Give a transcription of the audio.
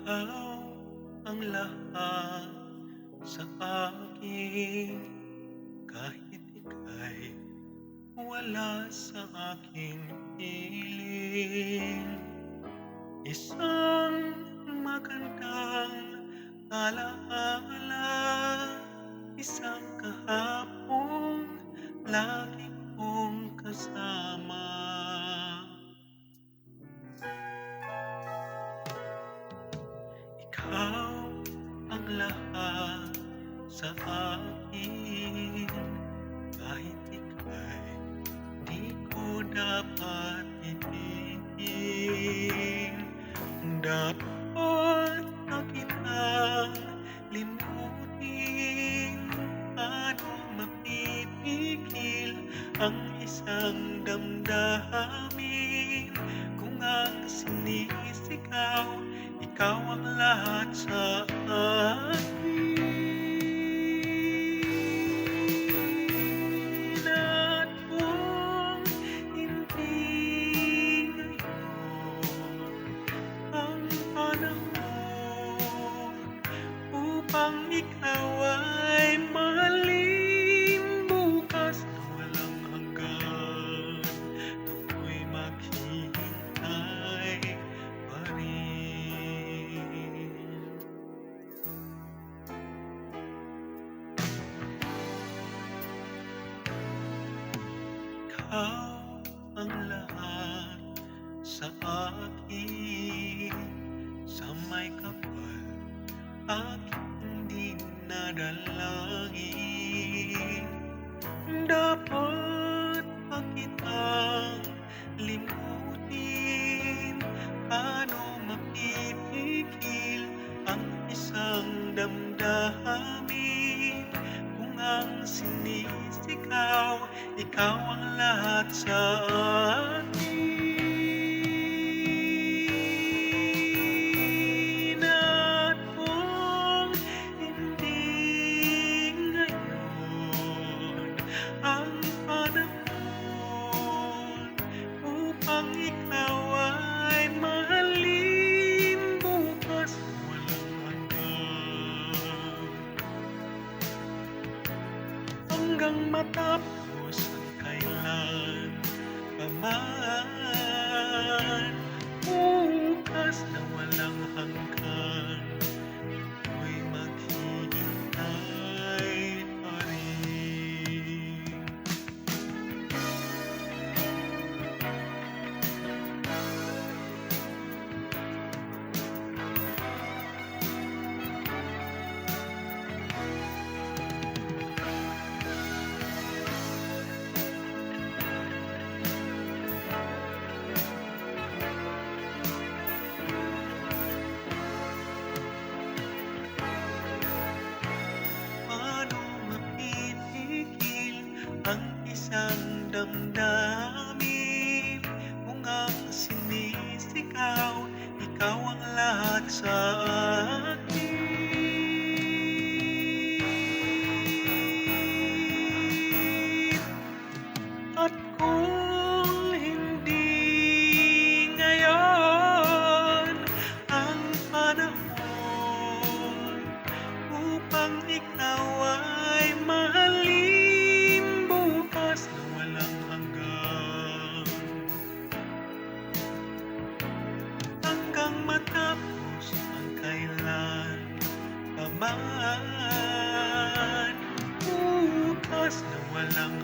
Ikaw ang lahat sa akin, kahit ika'y wala sa aking piling. Isang magandang alaala, isang kahapong lagi kong kasama. Ikaw ang lahat sa akin, kahit ika'y di ko dapat ibigin. Dapat na kitang limutin, paano mapipigil ang isang damdamin kung ang sinisigaw, ikaw ang lahat sa akin. At kung hindi ngayon ang panahon upang ikaw ay mahalin, bukas na walang hanggan, ako'y maghihintay pa rin. Ikaw ang lahat sa akin, sa may kapal aking dinadalangin. Dapat pa kitang limutin, paano mapipigil ang isang damdamin kung ang sinisigaw, ikaw ang lahat sa akin. At kung hindi ngayon ang panahon upang ikaw ay mahalin, bukas na walang hanggan, hanggang matapos ang kailan pa man, bukas na walang hanggan, ako'y maghihintay pa rin. Paano mapipigil ang isang damdamin kung ang sinisigaw, ikaw ang lahat sa akin. At kung hindi ngayon ang panahon upang ikaw ay mahalin, bukas na walang hanggan, hanggang matapos ang kailan pa man, bukas na walang